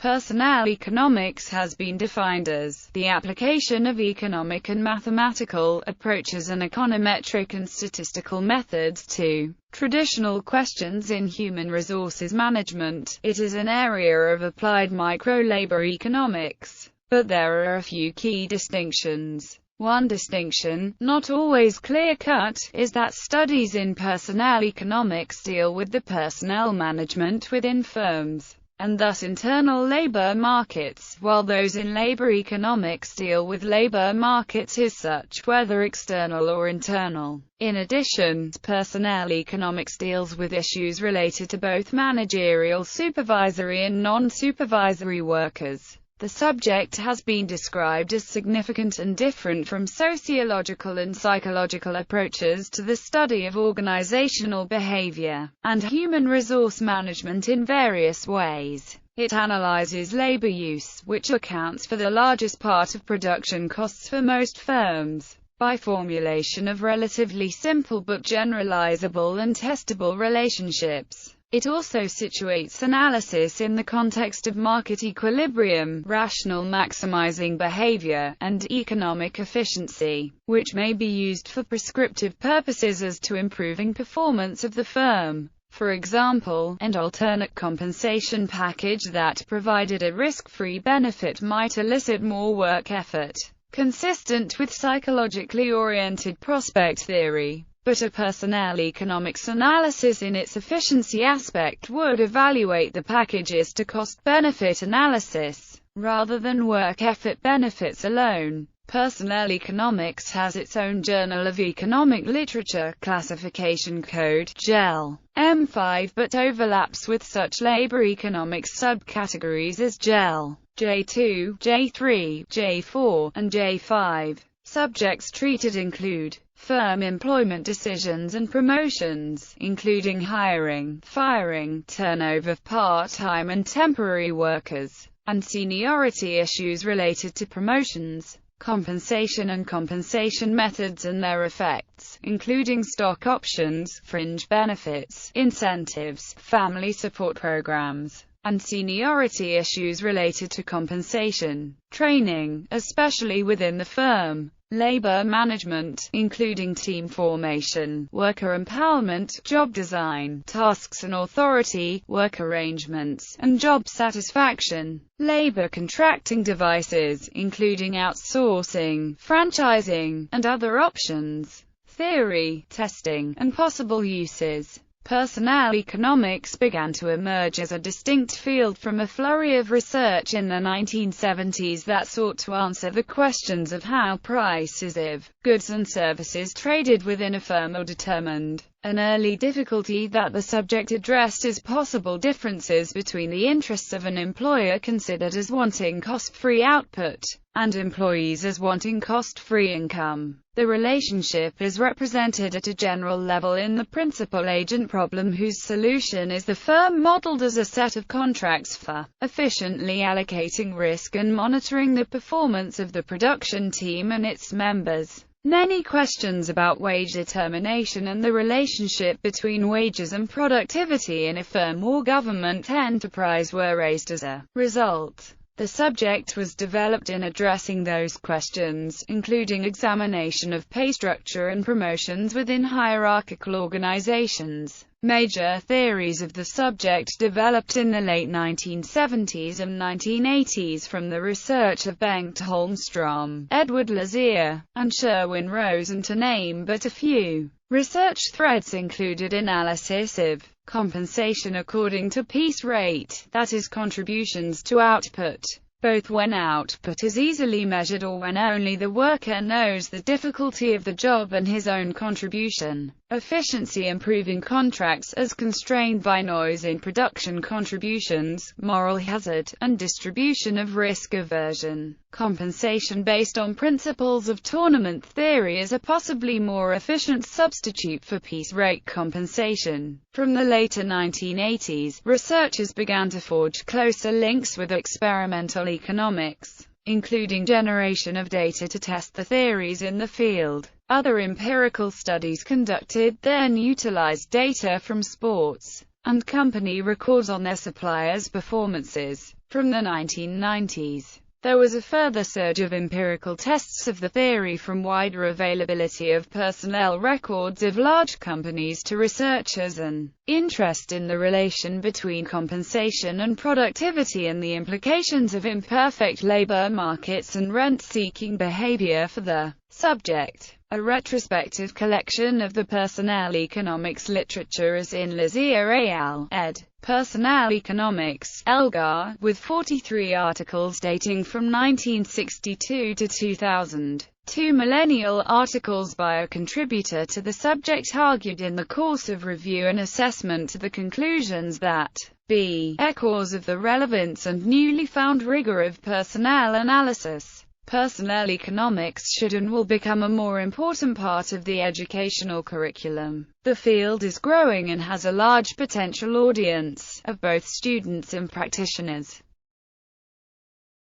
Personnel economics has been defined as the application of economic and mathematical approaches and econometric and statistical methods to traditional questions in human resources management. It is an area of applied micro-labor economics, but there are a few key distinctions. One distinction, not always clear-cut, is that studies in personnel economics deal with the personnel management within firms, and thus internal labor markets, while those in labor economics deal with labor markets as such, whether external or internal. In addition, personnel economics deals with issues related to both managerial, supervisory and non-supervisory workers. The subject has been described as significant and different from sociological and psychological approaches to the study of organizational behavior and human resource management in various ways. It analyzes labor use, which accounts for the largest part of production costs for most firms, by formulation of relatively simple but generalizable and testable relationships. It also situates analysis in the context of market equilibrium, rational maximizing behavior, and economic efficiency, which may be used for prescriptive purposes as to improving performance of the firm. For example, an alternate compensation package that provided a risk-free benefit might elicit more work effort, consistent with psychologically oriented prospect theory. But a personnel economics analysis in its efficiency aspect would evaluate the packages to cost-benefit analysis, rather than work-effort benefits alone. Personnel economics has its own Journal of Economic Literature classification code, GEL, M5, but overlaps with such labor economics subcategories as GEL, J2, J3, J4, and J5. Subjects treated include firm employment decisions and promotions, including hiring, firing, turnover of part-time and temporary workers, and seniority issues related to promotions, compensation and compensation methods and their effects, including stock options, fringe benefits, incentives, family support programs, and seniority issues related to compensation, training, especially within the firm, labor management, including team formation, worker empowerment, job design, tasks and authority, work arrangements, and job satisfaction, labor contracting devices, including outsourcing, franchising, and other options, theory, testing, and possible uses. Personnel economics began to emerge as a distinct field from a flurry of research in the 1970s that sought to answer the questions of how prices of goods and services traded within a firm are determined. An early difficulty that the subject addressed is possible differences between the interests of an employer considered as wanting cost-free output, and employees as wanting cost-free income. The relationship is represented at a general level in the principal-agent problem, whose solution is the firm modeled as a set of contracts for efficiently allocating risk and monitoring the performance of the production team and its members. Many questions about wage determination and the relationship between wages and productivity in a firm or government enterprise were raised as a result. The subject was developed in addressing those questions, including examination of pay structure and promotions within hierarchical organizations. Major theories of the subject developed in the late 1970s and 1980s from the research of Bengt Holmstrom, Edward Lazier, and Sherwin Rosen, to name but a few. Research threads included analysis of compensation according to piece rate, that is, contributions to output, both when output is easily measured or when only the worker knows the difficulty of the job and his own contribution. Efficiency improving contracts as constrained by noise in production contributions, moral hazard, and distribution of risk aversion. Compensation based on principles of tournament theory is a possibly more efficient substitute for piece rate compensation. From the later 1980s, researchers began to forge closer links with experimental economics, including generation of data to test the theories in the field. Other empirical studies conducted then utilized data from sports and company records on their suppliers' performances. From the 1990s, there was a further surge of empirical tests of the theory, from wider availability of personnel records of large companies to researchers an interest in the relation between compensation and productivity and the implications of imperfect labor markets and rent-seeking behavior for the subject. A retrospective collection of the personnel economics literature is in Lazia al. ed. Personnel Economics, Elgar, with 43 articles dating from 1962 to 2000. 2 millennial articles by a contributor to the subject argued in the course of review and assessment to the conclusions that because of the relevance and newly found rigor of personnel analysis, personnel economics should and will become a more important part of the educational curriculum. The field is growing and has a large potential audience of both students and practitioners.